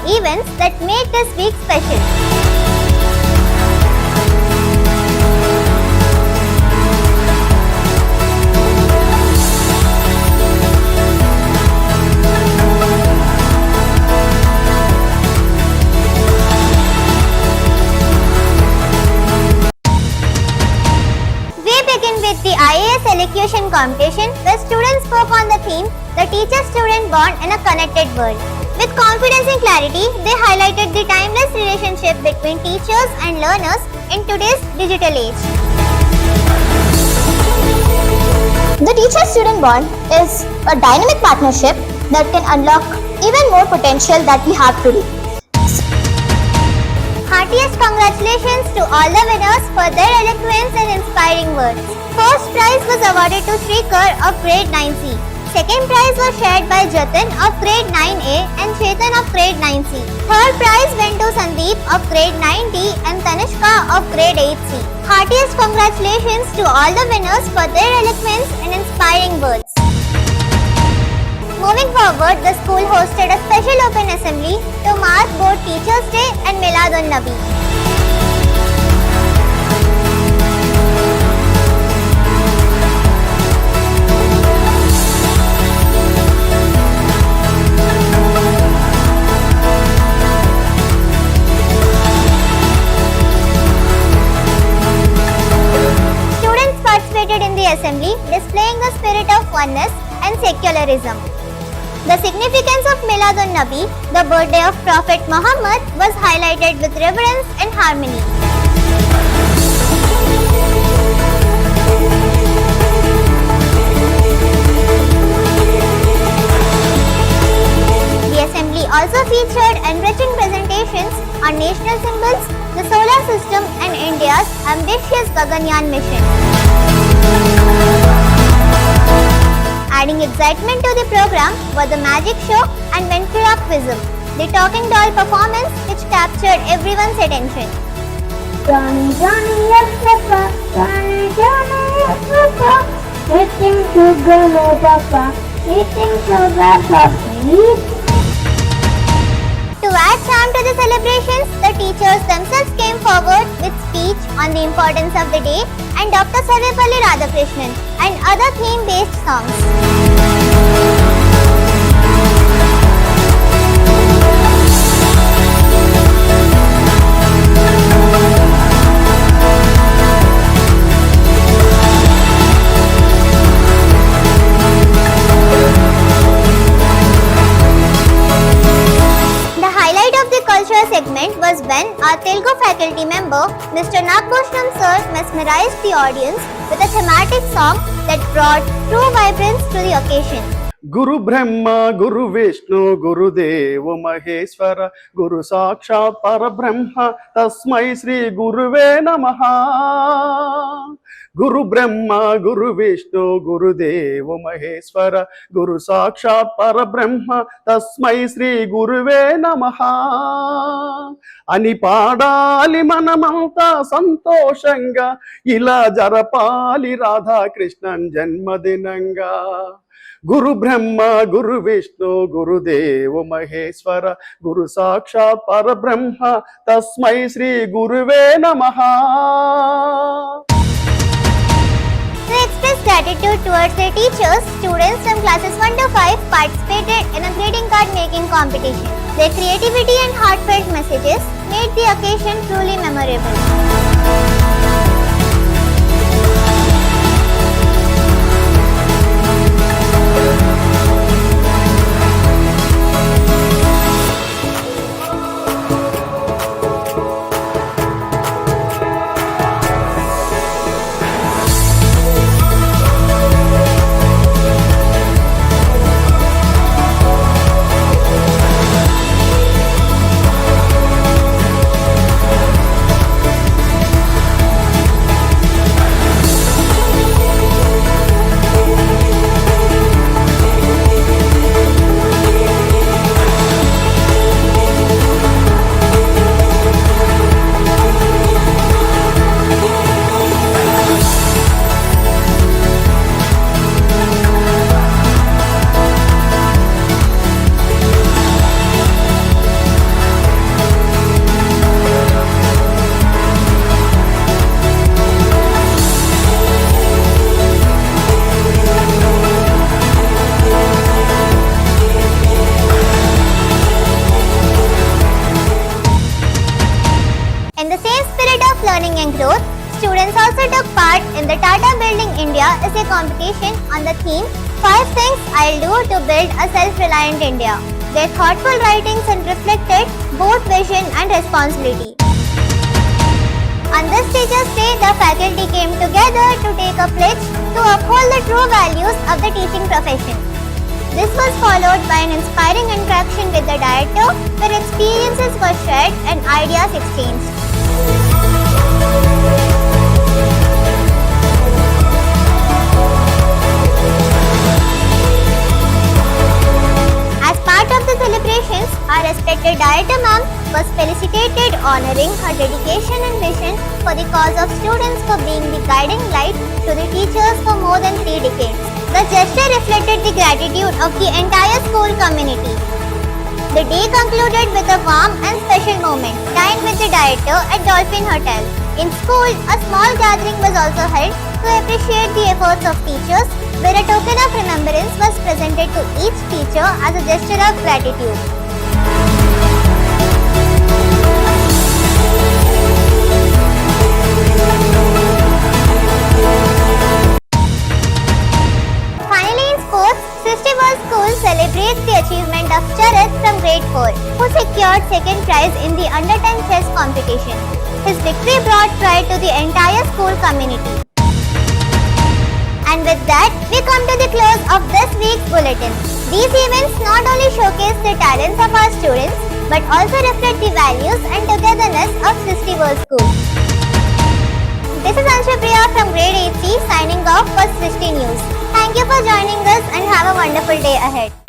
events that make this week special. We begin with the IAS elocution competition where students spoke on the theme The Teacher-Student Bond in a Connected World. With confidence and clarity, they highlighted the timeless relationship between teachers and learners in today's digital age. The teacher-student bond is a dynamic partnership that can unlock even more potential that we have today. Heartiest congratulations to all the winners for their eloquence and inspiring words. First prize was awarded to Shrikar of grade 9C. Second prize was shared by Jatin of grade 9A and Chetan of grade 9C. Third prize went to Sandeep of grade 9D and Tanishka of grade 8C. Heartiest congratulations to all the winners for their eloquence and inspiring words. Moving forward, the school hosted a special open assembly to mark both Teachers' Day and Milad-un-Nabi. Students participated in the assembly, displaying the spirit of oneness and secularism. The significance of Milad-un-Nabi, the birthday of Prophet Muhammad, was highlighted with reverence and harmony. The assembly also featured enriching presentations on national symbols, the solar system and India's ambitious Gaganyaan mission. Adding excitement to the program were the magic show and ventriloquism, the talking doll performance which captured everyone's attention. Johnny, Johnny, yes, Papa. Johnny, Johnny, yes, Papa. Eating sugar, no, Papa. Eating sugar, Papa. To add charm to the celebrations, the teachers themselves came forward with speech on the importance of the day and Dr. Sarvepalli Radhakrishnan and other theme-based songs. The highlight of the cultural segment was when our Telugu faculty member, Mr. Nagbhushanam sir, mesmerized the audience with a thematic song that brought true vibrance to the occasion. गुरु ब्रह्मा गुरु विष्णु गुरुदेव महेश्वर गुरु साक्षात् परब्रह्म तस्मै श्री गुरुवे नमः गुरु ब्रह्मा गुरु विष्णु गुरुदेव महेश्वर गुरु साक्षात् परब्रह्म तस्मै श्री गुरुवे नमः అని పాడాలి మనమంతా సంతోషంగా ఇలా జరపాలి రాధాకృష్ణన్ జన్మదినంగా గురు బ్రహ్మ గురు విష్ణు గురుదేవ మహేశ్వర గురు సాక్షాత్ పరబ్రహ్మ తస్మై శ్రీ గురువే నమః. To express gratitude towards their teachers, students from classes 1 to 5 participated in a greeting card making competition. Their creativity and heartfelt messages made the occasion truly memorable. of learning and growth, students also took part in the Tata Building India essay competition on the theme 5 Things I'll Do to Build a Self-Reliant India. Their thoughtful writings reflected both vision and responsibility. On this Teachers' Day, the faculty came together to take a pledge to uphold the true values of the teaching profession. This was followed by an inspiring interaction with the director where experiences were shared and ideas exchanged. As part of the celebrations, our respected director ma'am was felicitated, honoring her dedication and vision for the cause of students for being the guiding light to the teachers for more than 3 decades. The gesture reflected the gratitude of the entire school community. The day concluded with a warm and special moment, dined with the director at Dolphin Hotel. In school, a small gathering was also held to appreciate the efforts of teachers, where a token of remembrance was presented to each teacher as a gesture of gratitude. Finally, in sports, Srishti World School celebrates the achievement of Charat from grade 4, who secured second prize in the under 10 chess competition. His victory brought pride to the entire school community. And with that, we come to the close of this week's bulletin. These events not only showcase the talents of our students, but also reflect the values and togetherness of Srishti World School. This is Anshu Priya from Grade 8C signing off for Srishti News. Thank you for joining us and have a wonderful day ahead.